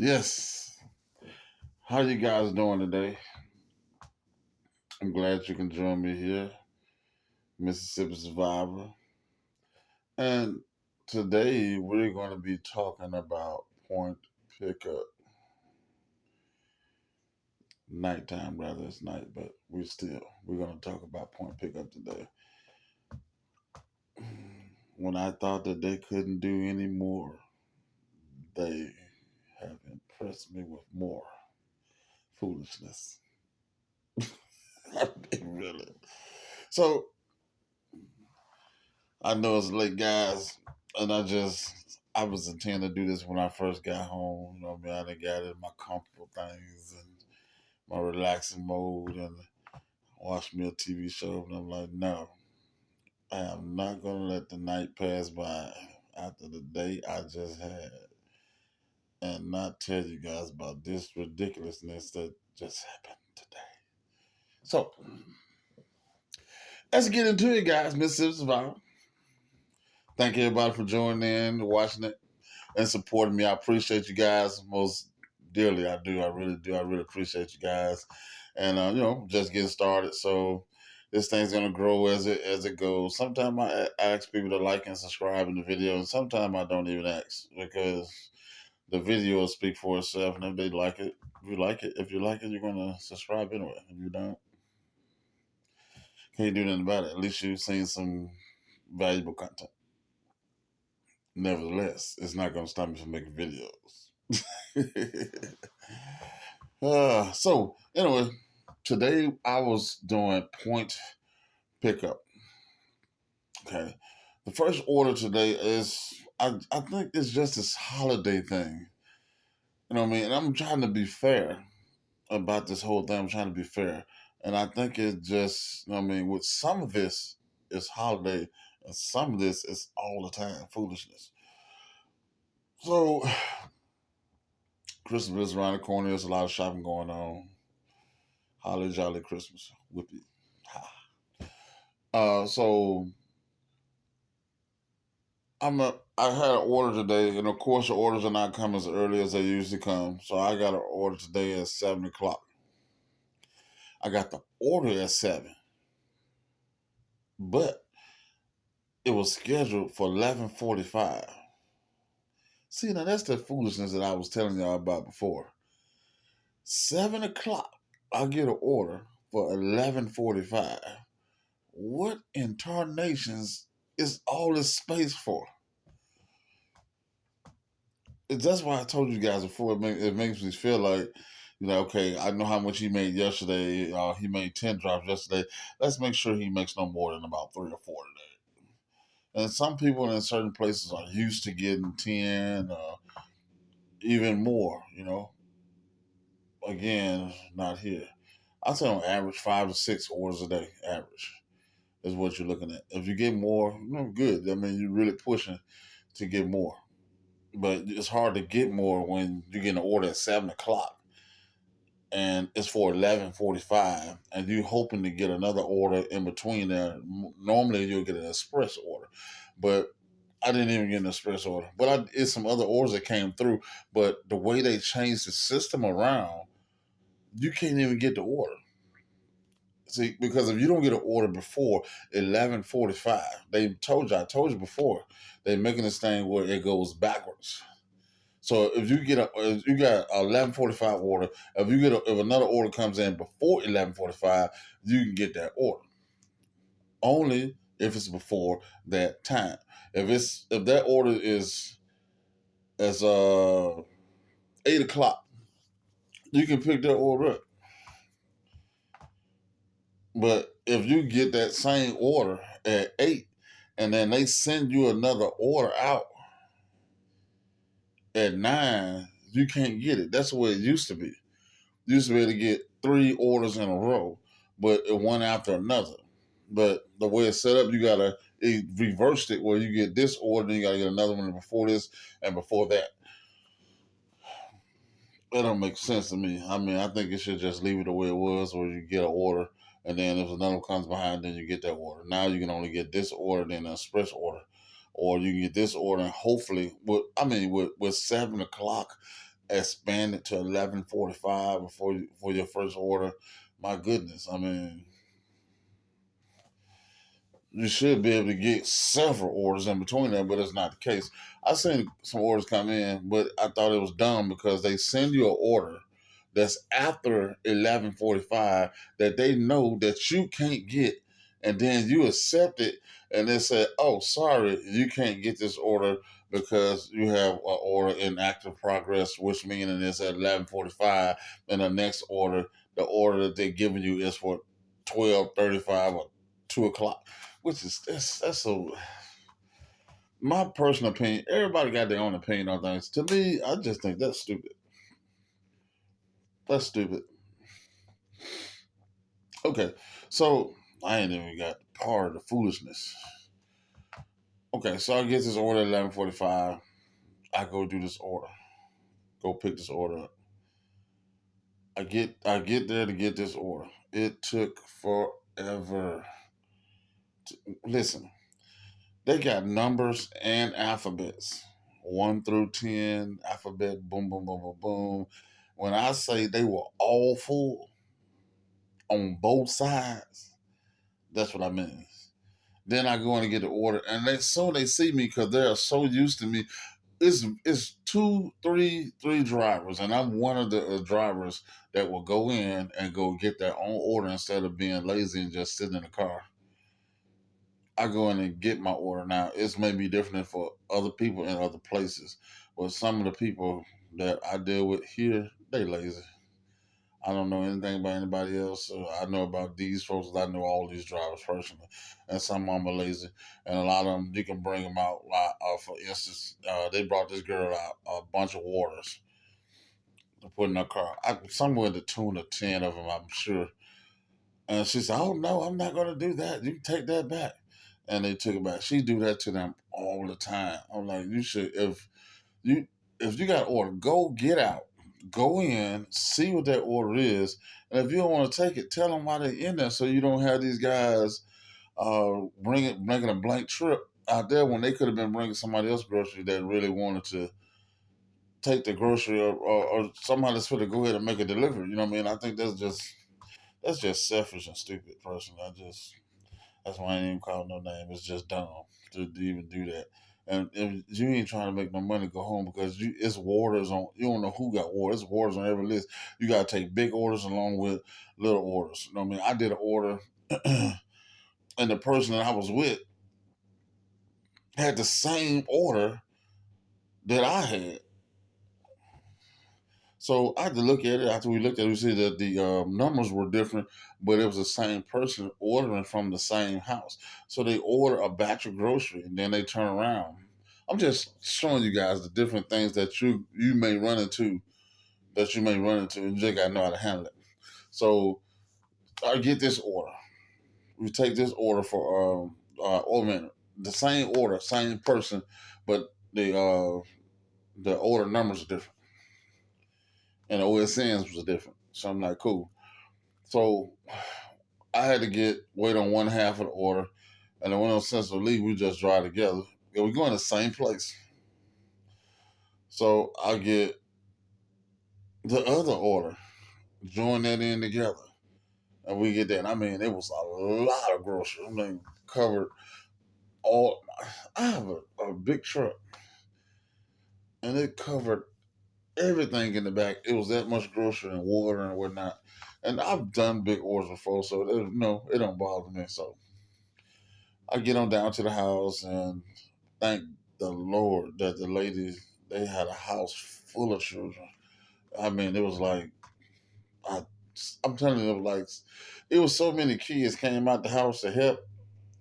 Yes. How you guys doing today? I'm glad you can join me here, Mississippi Survivor. And today we're going to be talking about point pickup. Nighttime, rather, it's night, but we're going to talk about point pickup today. When I thought that they couldn't do any more, they have impressed me with more foolishness. Really. So I know it's late, guys, and I was intending to do this when I first got home. You know what I mean? I done got in my comfortable things and my relaxing mode and watched me a TV show, and I'm like, no, I am not gonna let the night pass by after the day I just had and not tell you guys about this ridiculousness that just happened today. So let's get into it, guys. Mississippi Survivor. Thank everybody for joining in, watching it, and supporting me. I appreciate you guys most dearly. I do. I really do. I really appreciate you guys. And just getting started. So this thing's gonna grow as it goes. Sometimes I ask people to like and subscribe in the video, and sometimes I don't even ask because the video will speak for itself. And if they like it, if you like it, you're gonna subscribe anyway. If you don't, can't do nothing about it. At least you've seen some valuable content. Nevertheless, it's not gonna stop me from making videos. So anyway, today I was doing point pickup. Okay, the first order today is I think it's just this holiday thing. You know what I mean? And I'm trying to be fair about this whole thing. I'm trying to be fair, and I think it just you know what I mean. With some of this is holiday, and some of this is all the time foolishness. So Christmas is around the corner. There's a lot of shopping going on. Holly jolly Christmas. Whippy. Ha. So I had an order today, and of course the orders are not coming as early as they usually come. So I got an order today at 7 o'clock. I got the order at 7, but it was scheduled for 11:45. See, now that's the foolishness that I was telling y'all about before. 7 o'clock, I get an order for 11:45. What in tarnations is all this space for? That's why I told you guys before. It makes me feel like, okay, I know how much he made yesterday. He made 10 drops yesterday. Let's make sure he makes no more than about 3 or 4 today. And some people in certain places are used to getting 10, even more. Again, not here. I'd say on average 5 to 6 orders a day. Average is what you're looking at. If you get more, good. I mean, you're really pushing to get more. But it's hard to get more when you get an order at 7 o'clock and it's for 11:45, and you hoping to get another order in between there. Normally you'll get an express order, but I didn't even get an express order. But it's some other orders that came through. But the way they changed the system around, you can't even get the order. See, because if you don't get an order before 11:45, I told you before, they're making this thing where it goes backwards. So if you got a 11:45 order, if another order comes in before 11:45, you can get that order. Only if it's before that time. If that order is as 8 o'clock, you can pick that order up. But if you get that same order at 8, and then they send you another order out at 9, you can't get it. That's the way it used to be. You used to be able to get 3 orders in a row, but one after another. But the way it's set up, it reversed it where you get this order, then you gotta get another one before this and before that. That don't make sense to me. I mean, I think it should just leave it the way it was, where you get an order, and then if another one comes behind, then you get that order. Now you can only get this order, then an express order, or you can get this order, and hopefully, with 7 o'clock, expand it to 11:45 for your first order. My goodness, I mean, you should be able to get several orders in between that, but it's not the case. I seen some orders come in, but I thought it was dumb because they send you an order that's after 11:45 that they know that you can't get, and then you accept it, and they say, "Oh, sorry, you can't get this order because you have an order in active progress," which meaning it's at 11:45, and the next order, the order that they're giving you is for 12:35 or 2 o'clock, which is that's so. My personal opinion. Everybody got their own opinion on things. To me, I just think that's stupid. That's stupid. Okay, so I ain't even got part of the foolishness. Okay, so I get this order at 11:45. I go do this order. Go pick this order up. I get there to get this order. It took forever. Listen, they got numbers and alphabets. 1 through 10, alphabet, boom, boom, boom, boom, boom. When I say they were all full on both sides, that's what I mean. Then I go in and get the order, and they see me because they are so used to me. It's three drivers, and I'm one of the drivers that will go in and go get their own order instead of being lazy and just sitting in the car. I go in and get my order. Now it's maybe different for other people in other places, but some of the people that I deal with here, they lazy. I don't know anything about anybody else. I know about these folks. I know all these drivers personally, and some of them are lazy, and a lot of them you can bring them out. For instance, they brought this girl out a bunch of waters to put in her car. Somewhere in the tune of 10 of them, I'm sure. And she said, "Oh no, I'm not going to do that. You can take that back." And they took it back. She do that to them all the time. I'm like, you should you if you got an order, go get out, go in, see what that order is, and if you don't want to take it, tell them why they're in there, so you don't have these guys bringing a blank trip out there when they could have been bringing somebody else grocery that really wanted to take the grocery, or somebody that's going to go ahead and make a delivery. You know what I mean? I think that's just selfish and stupid. Personally, that's why I ain't even call no name. It's just dumb to even do that. And if you ain't trying to make no money, go home because it's waters on. You don't know who got water. It's waters on every list. You gotta take big orders along with little orders. You know what I mean? I did an order, and the person that I was with had the same order that I had. So I had to look at it. After we looked at it, we see that the numbers were different, but it was the same person ordering from the same house. So they order a batch of grocery and then they turn around. I'm just showing you guys the different things that you may run into, and you just gotta know how to handle it. So I get this order. We take this order for oh man, the same order, same person, but the order numbers are different and the OSNs was different. So I'm like, cool. So I had to wait on one half of the order, and then when on Central League, we just drive together. Yeah, we go in the same place. So I get the other order, join that in together, and we get that. I mean, it was a lot of groceries. I mean, covered all. I have a big truck, and it covered everything in the back. It was that much grocery and water and whatnot. And I've done big orders before, so no, it don't bother me. So I get on down to the house, and thank the Lord that the ladies, they had a house full of children. I mean, it was like I, I'm telling you, it was so many kids came out the house to help.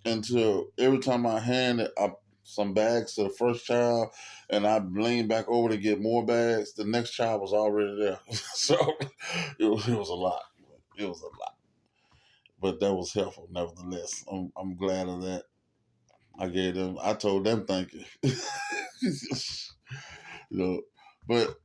Until every time I handed up some bags to the first child, and I leaned back over to get more bags, the next child was already there. So it was a lot. It was a lot, but that was helpful nevertheless. I'm glad of that. I told them thank you. you know, but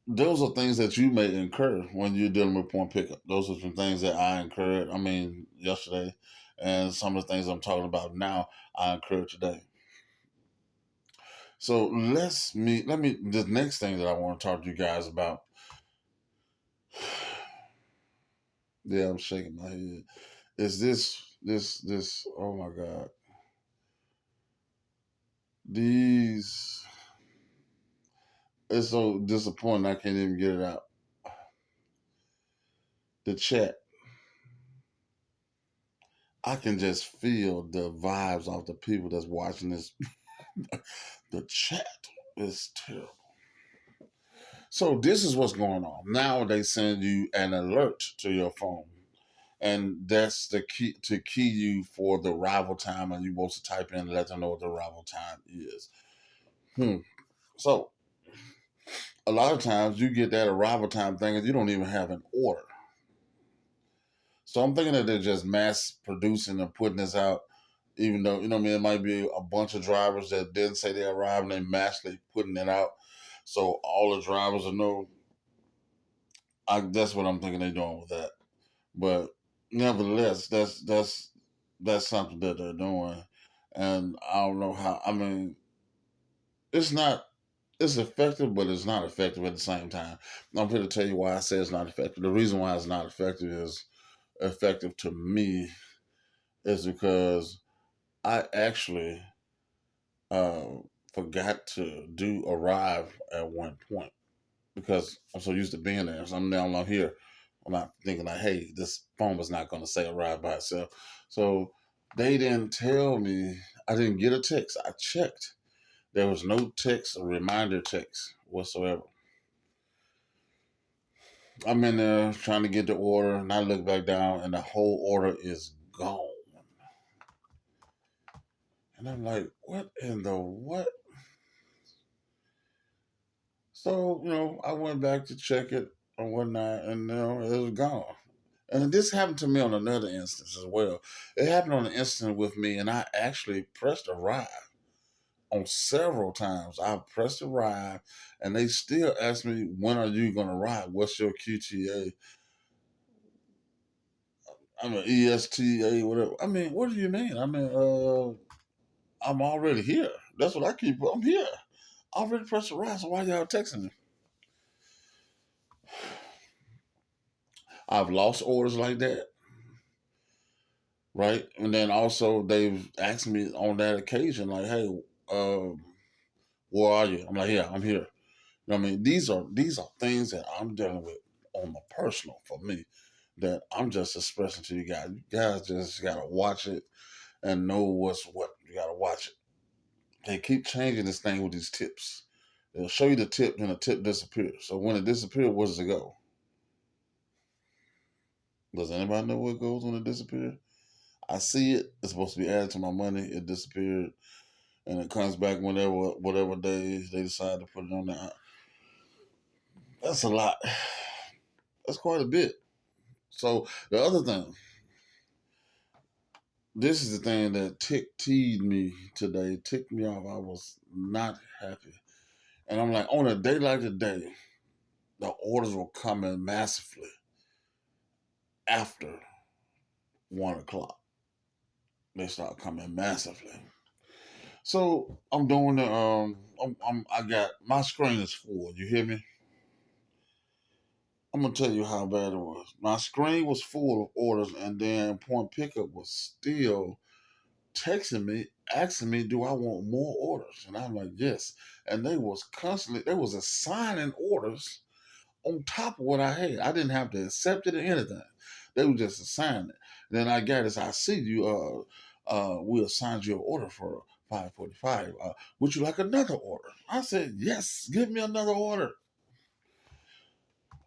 those are things that you may incur when you're dealing with point pickup. Those are some things that I incurred. I mean, yesterday, and some of the things I'm talking about now, I incurred today. So let me the next thing that I want to talk to you guys about. Yeah, I'm shaking my head. Is this? Oh my God, these. It's so disappointing. I can't even get it out. The chat. I can just feel the vibes off the people that's watching this. The chat is terrible. So this is what's going on. Now they send you an alert to your phone. And that's the key to key you for the arrival time, and you're supposed to type in and let them know what the arrival time is. So a lot of times you get that arrival time thing and you don't even have an order. So I'm thinking that they're just mass producing and putting this out, even though, you know what I mean, it might be a bunch of drivers that didn't say they arrived and they massively putting it out. So all the drivers will know. That's what I'm thinking they're doing with that. But nevertheless, that's something that they're doing. And I don't know how, I mean, it's not, it's effective, but it's not effective at the same time. I'm going to tell you why I say it's not effective. The reason why it's not effective is effective to me is because I actually uh, forgot to do arrive at one point because I'm so used to being there. So I'm now not here. I'm not thinking like, hey, this phone is not going to say arrive by itself. So they didn't tell me. I didn't get a text. I checked. There was no text or reminder text whatsoever. I'm in there trying to get the order, and I look back down, and the whole order is gone. And I'm like, what in the what? So, I went back to check it and whatnot, and it was gone. And this happened to me on another instance as well. It happened on an instance with me, and I actually pressed arrive on several times. I pressed arrive, and they still ask me, when are you going to arrive? What's your QTA? I'm an ESTA, whatever. I mean, what do you mean? I mean, I'm already here. That's what I keep. I'm here. I already pressed arrive, so why y'all texting me? I've lost orders like that, right? And then also they've asked me on that occasion, like, "Hey, where are you?" I'm like, "Yeah, I'm here." You know what I mean? These are things that I'm dealing with on the personal for me that I'm just expressing to you guys. You guys just gotta watch it and know what's what. You gotta watch it. They keep changing this thing with these tips. They'll show you the tip, then the tip disappears. So when it disappears, where does it go? Does anybody know where it goes when it disappears? I see it. It's supposed to be added to my money. It disappeared, and it comes back whenever, whatever day they decide to put it on there. That's a lot. That's quite a bit. So the other thing, this is the thing that teed me today, ticked me off. I was not happy, and I'm like, on a day like today, the orders were coming massively after 1 o'clock. They start coming massively. So I'm doing the I got my screen is full. You hear me? I'm gonna tell you how bad it was. My screen was full of orders, and then Point Pickup was still texting me, asking me, "Do I want more orders?" And I'm like, "Yes." And they was assigning orders on top of what I had. I didn't have to accept it or anything. They were just assigning it. Then I got this. I see you. We assigned you an order for 545. Would you like another order? I said, "Yes, give me another order."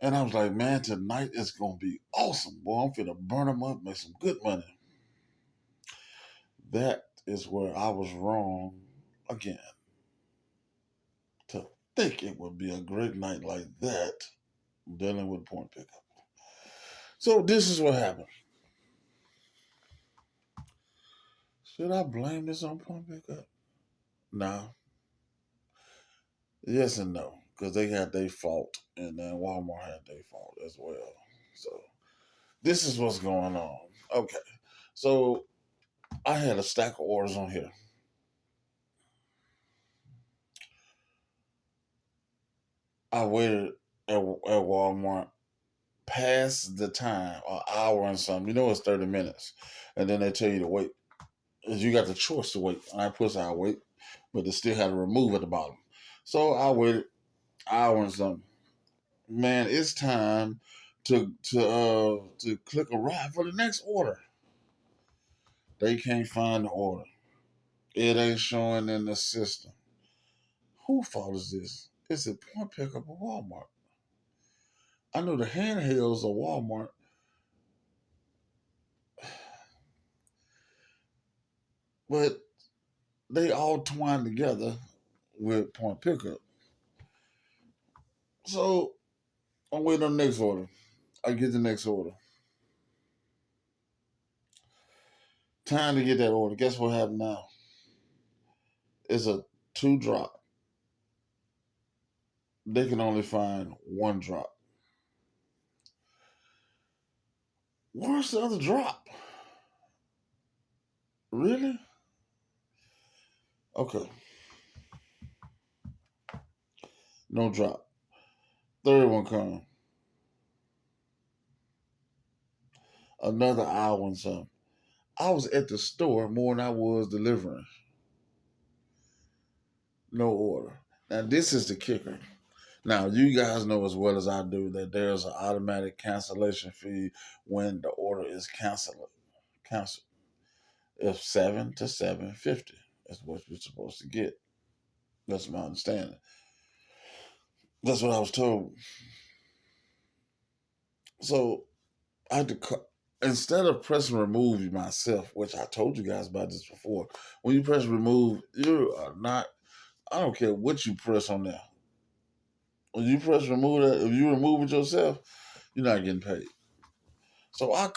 And I was like, man, tonight is going to be awesome. Boy, I'm finna burn them up, make some good money. That is where I was wrong again. To think it would be a great night like that dealing with Point Pickup. So this is what happened. Should I blame this on Point Pickup? No. Yes and no. Because they had their fault, and then Walmart had their fault as well. So this is what's going on. Okay. So I had a stack of orders on here. I waited at Walmart past the time, an hour and something. You know it's 30 minutes. And then they tell you to wait. You got the choice to wait. I push I wait, but they still had to remove at the bottom. So I waited an hour and something. Man, it's time to click arrive for the next order. They can't find the order. It ain't showing in the system. Who fault is this? It's a point pickup at Walmart. I know the handhelds of Walmart, but they all twine together with point pickup. So I'm waiting on the next order. I get the next order. Time to get that order. Guess what happened now? It's a two drop. They can only find one drop. Where's the other drop? Really? Okay. No drop. Third one come. Another hour and something. I was at the store more than I was delivering. No order. Now this is the kicker. Now you guys know as well as I do that there's an automatic cancellation fee when the order is canceled. Cancelled. It's 7 to 7.50. That's what you're supposed to get. That's my understanding. That's what I was told. So I had to instead of pressing remove myself, which I told you guys about this before. When you press remove, you are not. I don't care what you press on there. When you press remove that, if you remove it yourself, you're not getting paid. So I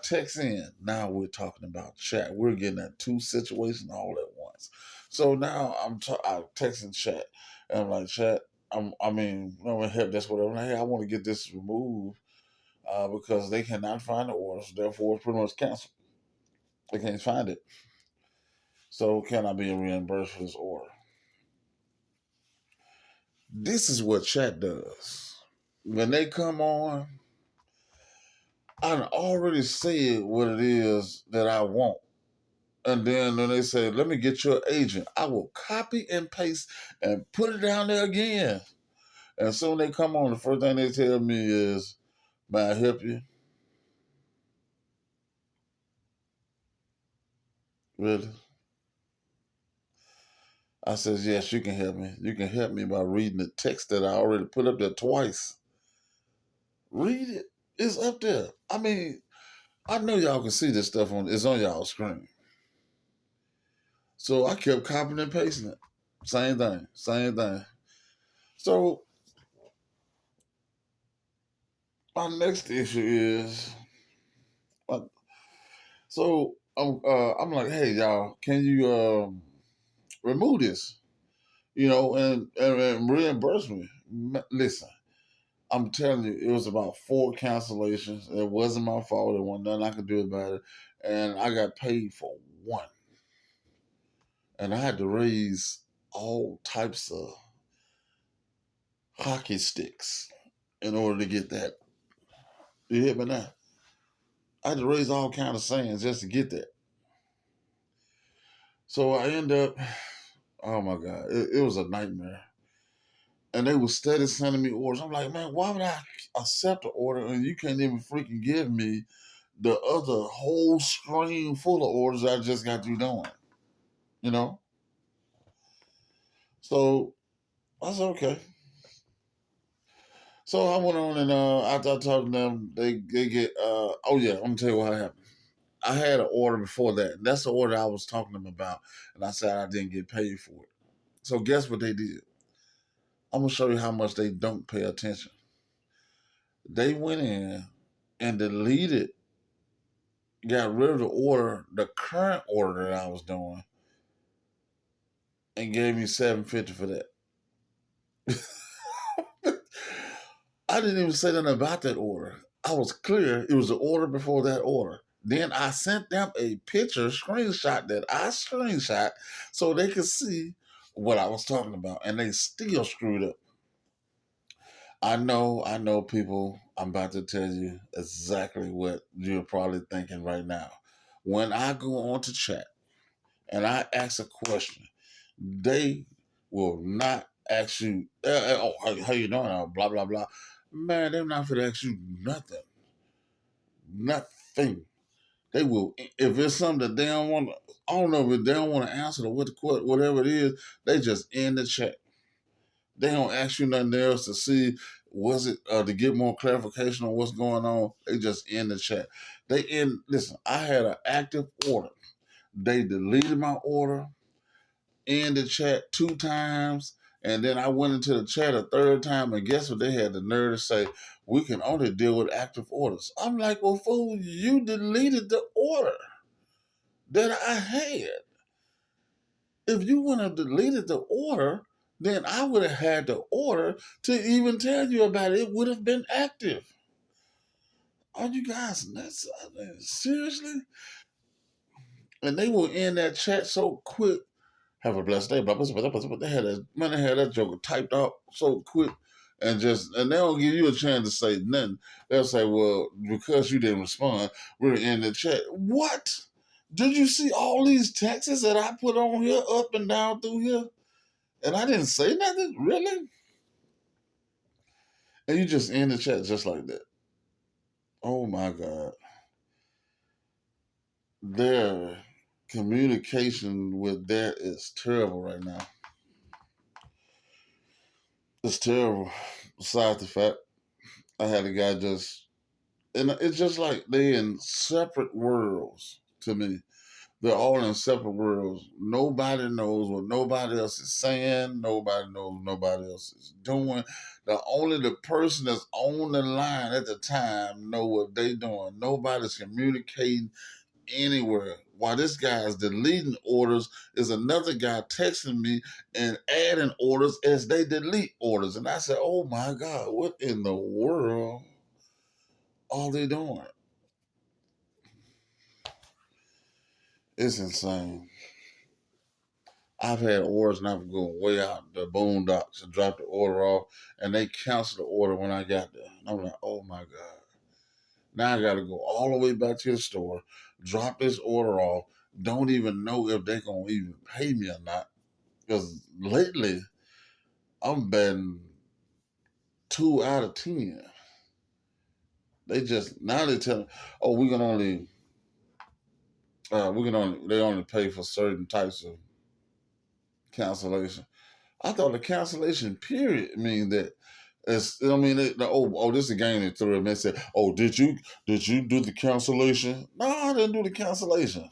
text in. Now we're talking about chat. We're getting at two situations all at once. So now I'm texting chat, and I'm like, chat. I'm gonna help. That's whatever. Hey, I want to get this removed because they cannot find the orders. Therefore, it's pretty much canceled. They can't find it. So can I be reimbursed for this order? This is what chat does. When they come on, I already said what it is that I want. And then when they say, let me get your agent, I will copy and paste and put it down there again. And soon they come on, the first thing they tell me is, may I help you? Really? I says, yes, you can help me. You can help me by reading the text that I already put up there twice. Read it. It's up there. I mean, I know y'all can see this stuff it's on y'all screen. So I kept copying and pasting it. Same thing. Same thing. So my next issue is uh, I'm like, hey y'all, can you remove this? And reimburse me. Listen, I'm telling you, it was about 4 cancellations. It wasn't my fault. There wasn't nothing I could do about it. And I got paid for one. And I had to raise all types of hockey sticks in order to get that. You hit me now? I had to raise all kind of sands just to get that. So I end up, oh my God, it was a nightmare. And they were steady sending me orders. I'm like, man, why would I accept the order and you can't even freaking give me the other whole stream full of orders I just got you doing? You know? So I said, okay. So I went on and after I talked to them, they get, oh yeah, I'm going to tell you what happened. I had an order before that. And that's the order I was talking to them about. And I said I didn't get paid for it. So guess what they did? I'm going to show you how much they don't pay attention. They went in and deleted, got rid of the order, the current order that I was doing, and gave me $7.50 for that. I didn't even say nothing about that order. I was clear it was the order before that order. Then I sent them a picture, screenshot that I screenshot so they could see what I was talking about, and they still screwed up. I know people. I'm about to tell you exactly what you're probably thinking right now. When I go on to chat and I ask a question, they will not ask you, oh, how you doing? Blah, blah, blah. Man, they're not going to ask you nothing. Nothing. They will, if it's something that they don't want to, I don't know if they don't want to answer or whatever it is, they just end the chat. They don't ask you nothing else to see was it to get more clarification on what's going on. They just end the chat. They end. Listen, I had an active order. They deleted my order in the chat 2 times, and then I went into the chat a third time, and guess what? They had the nerve to say we can only deal with active orders. I'm like, well, fool, you deleted the order that I had. If you wouldn't have deleted the order, then I would have had the order to even tell you about it. It would have been active. Are you guys nuts? I mean, seriously? And they will end that chat so quick. Have a blessed day. They had that joker typed out so quick and they don't give you a chance to say nothing. They'll say, well, because you didn't respond, we're in the chat. What? Did you see all these texts that I put on here up and down through here? And I didn't say nothing? Really? And you just end the chat just like that. Oh my God. Their communication with that is terrible right now. It's terrible. Besides the fact, I had a guy and it's just like they in separate worlds to me. They're all in separate worlds. Nobody knows what nobody else is saying. Nobody knows what nobody else is doing. Only the person that's on the line at the time know what they doing. Nobody's communicating anywhere. While this guy is deleting orders, is another guy texting me and adding orders as they delete orders. And I said, oh my God, what in the world are they doing? It's insane. I've had orders and I've gone way out the boondocks and dropped the order off, and they canceled the order when I got there. And I'm like, oh my God. Now I got to go all the way back to the store, drop this order off, don't even know if they're going to even pay me or not. Because lately, I'm betting 2 out of 10. Now they tell me, oh, they only pay for certain types of cancellation. I thought the cancellation period mean that this is a game they threw and they said, oh, did you do the cancellation? No, I didn't do the cancellation.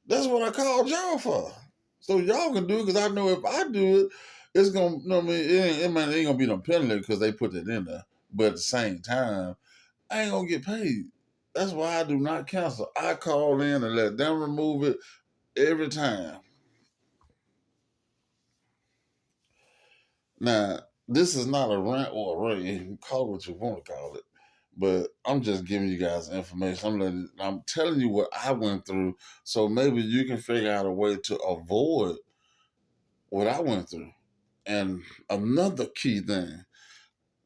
That's what I called y'all for. So y'all can do it because I know if I do it, it's gonna. You know what I mean, it ain't gonna be no penalty because they put it in there. But at the same time, I ain't gonna get paid. That's why I do not cancel. I call in and let them remove it every time. Now, this is not a rant or a rave. You can call it what you want to call it. But I'm just giving you guys information. I'm telling you what I went through, so maybe you can figure out a way to avoid what I went through. And another key thing.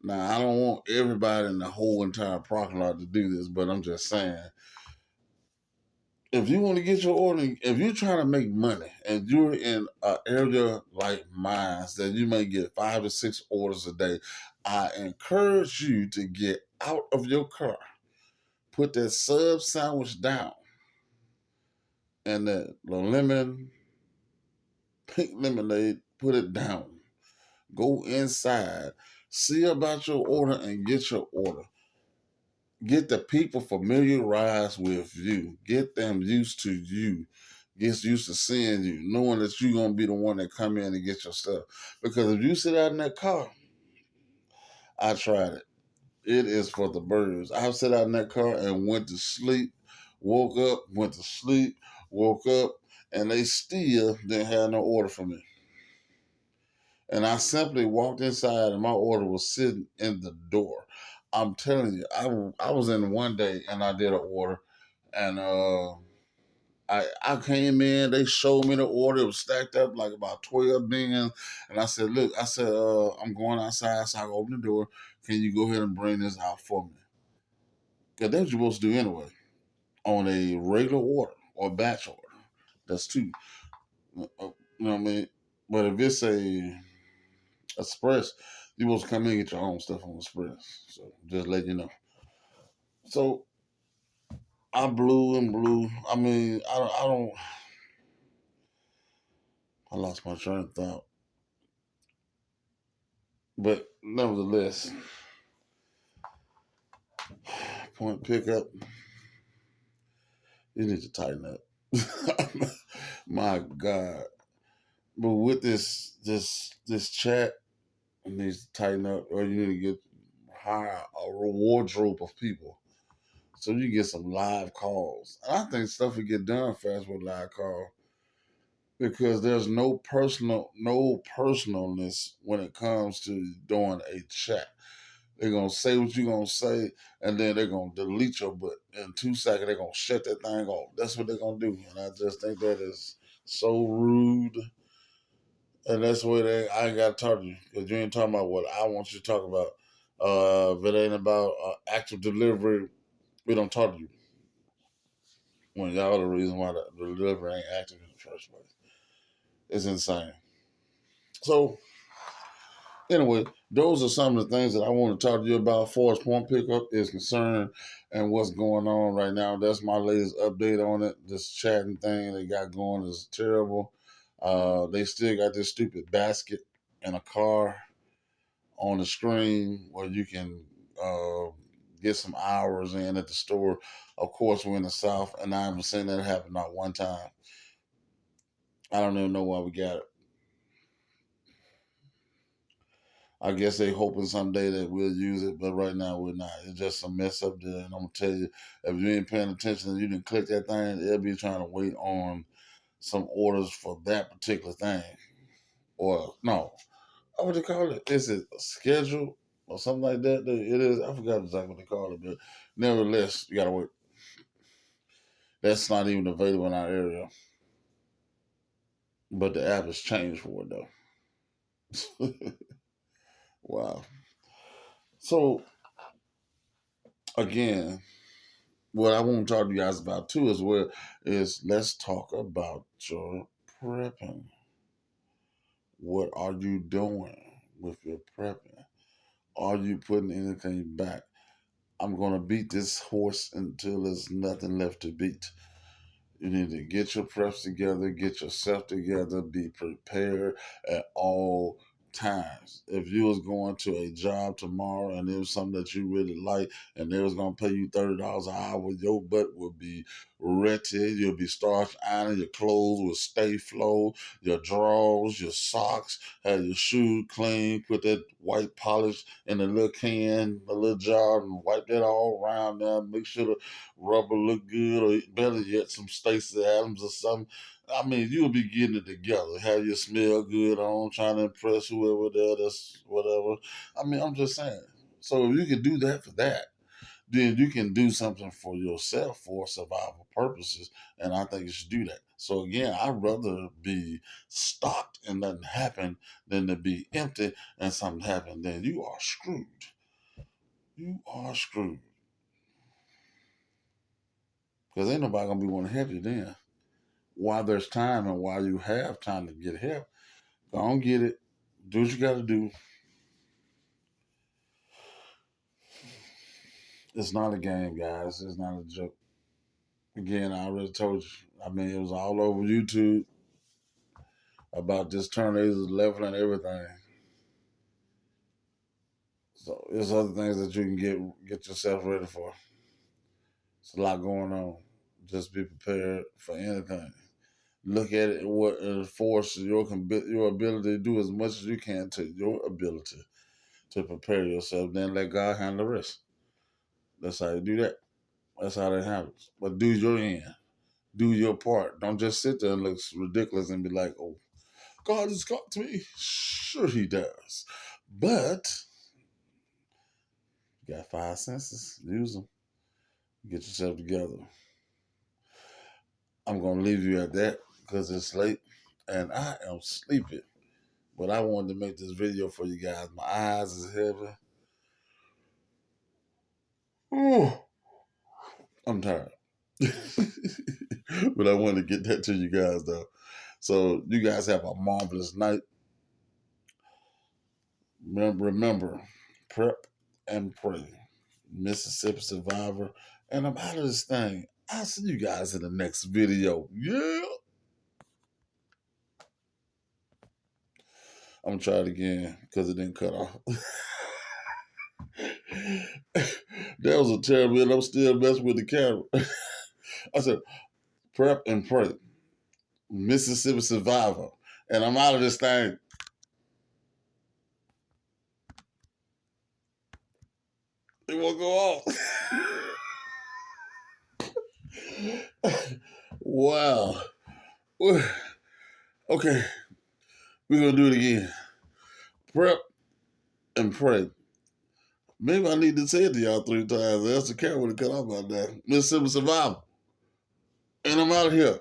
Now, I don't want everybody in the whole entire parking lot to do this, but I'm just saying, if you want to get your order, if you're trying to make money and you're in an area like mine that you may get 5 to 6 orders a day, I encourage you to get out of your car, put that sub sandwich down, and that lemon, pink lemonade, put it down. Go inside, see about your order, and get your order. Get the people familiarized with you. Get them used to you. Get used to seeing you, knowing that you're gonna be the one that come in and get your stuff. Because if you sit out in that car, I tried it. It is for the birds. I've sat out in that car and went to sleep, woke up, went to sleep, woke up, and they still didn't have no order for me. And I simply walked inside and my order was sitting in the door. I'm telling you, I was in one day and I did an order and I came in, they showed me the order. It was stacked up like about 12 bins. And I said, look, I'm going outside, so I open the door. Can you go ahead and bring this out for me? Because that's what you're supposed to do anyway on a regular order or batch order. That's two. You know what I mean? But if it's a express, you're supposed to come in and get your own stuff on express. So just let you know. So I blew and blew. I mean, I lost my train of thought. But nevertheless, point pickup, you need to tighten up. My God. But with this chat, it needs to tighten up, or you need to get hire a wardrobe of people so you get some live calls. And I think stuff will get done fast with live call because there's no personalness when it comes to doing a chat. They're gonna say what you're gonna say, and then they're gonna delete your butt in 2 seconds. They're gonna shut that thing off. That's what they're gonna do, and I just think that is so rude. And that's where I ain't got to talk to you because you ain't talking about what I want you to talk about. If it ain't about active delivery, we don't talk to you. When y'all the reason why the delivery ain't active in the first place. It's insane. So anyway, those are some of the things that I want to talk to you about as far as point pickup is concerned and what's going on right now. That's my latest update on it. This chatting thing they got going is terrible. They still got this stupid basket in a car on the screen where you can uh, get some hours in at the store. Of course, we're in the South, and I haven't seen that happen not one time. I don't even know why we got it. I guess they hoping someday that we'll use it, but right now we're not. It's just a mess up there. And I'm gonna tell you, if you ain't paying attention and you didn't click that thing, they'll be trying to wait on some orders for that particular thing. Or no, what do they call it? Is it a schedule or something like that? It is. I forgot exactly what they call it, but nevertheless, you gotta wait. That's not even available in our area, but the app has changed for it though. Wow. So again, what I want to talk to you guys about too as well is let's talk about your prepping. What are you doing with your prepping? Are you putting anything back? I'm gonna beat this horse until there's nothing left to beat. You need to get your preps together, get yourself together, be prepared at all times. If you was going to a job tomorrow and it was something that you really like and they was gonna pay you $30 an hour, your butt would be ready. You'll be starch ironing, your clothes will stay flow, your drawers, your socks, have your shoes clean, put that white polish in a little can, a little jar, and wipe that all around there. Make sure the rubber look good, or better yet, some Stacey Adams or something. I mean, you'll be getting it together. Have your smell good on, trying to impress whoever there, that's whatever. I mean, I'm just saying. So if you can do that for that, then you can do something for yourself for survival purposes. And I think you should do that. So again, I'd rather be stocked and nothing happen than to be empty and something happen. Then you are screwed. You are screwed. Because ain't nobody gonna be wanting to help you then. While there's time and while you have time to get help, go on get it. Do what you gotta do. It's not a game, guys. It's not a joke. Again, I already told you. I mean, it was all over YouTube about this tornadoes level and everything. So there's other things that you can get yourself ready for. It's a lot going on. Just be prepared for anything. Look at it what enforce your ability to do as much as you can to your ability to prepare yourself. Then let God handle the rest. That's how you do that. That's how that happens. But do your end. Do your part. Don't just sit there and look ridiculous and be like, oh, God has got to me. Sure he does. But you got five senses. Use them. Get yourself together. I'm going to leave you at that because it's late and I am sleepy. But I wanted to make this video for you guys. My eyes is heavy. Ooh, I'm tired. But I wanted to get that to you guys, though. So you guys have a marvelous night. Remember, prep and pray. Mississippi Survivor. And I'm out of this thing. I'll see you guys in the next video. Yeah. I'm going to try it again because it didn't cut off. That was a terrible, and I'm still messing with the camera. I said, prep and pray. Mississippi Survivor. And I'm out of this thing. It won't go off. Wow. Okay. We're going to do it again. Prep and pray. Maybe I need to say it to y'all 3 times. That's the camera would have cut off by that. Mississippi Survivor. And I'm out of here.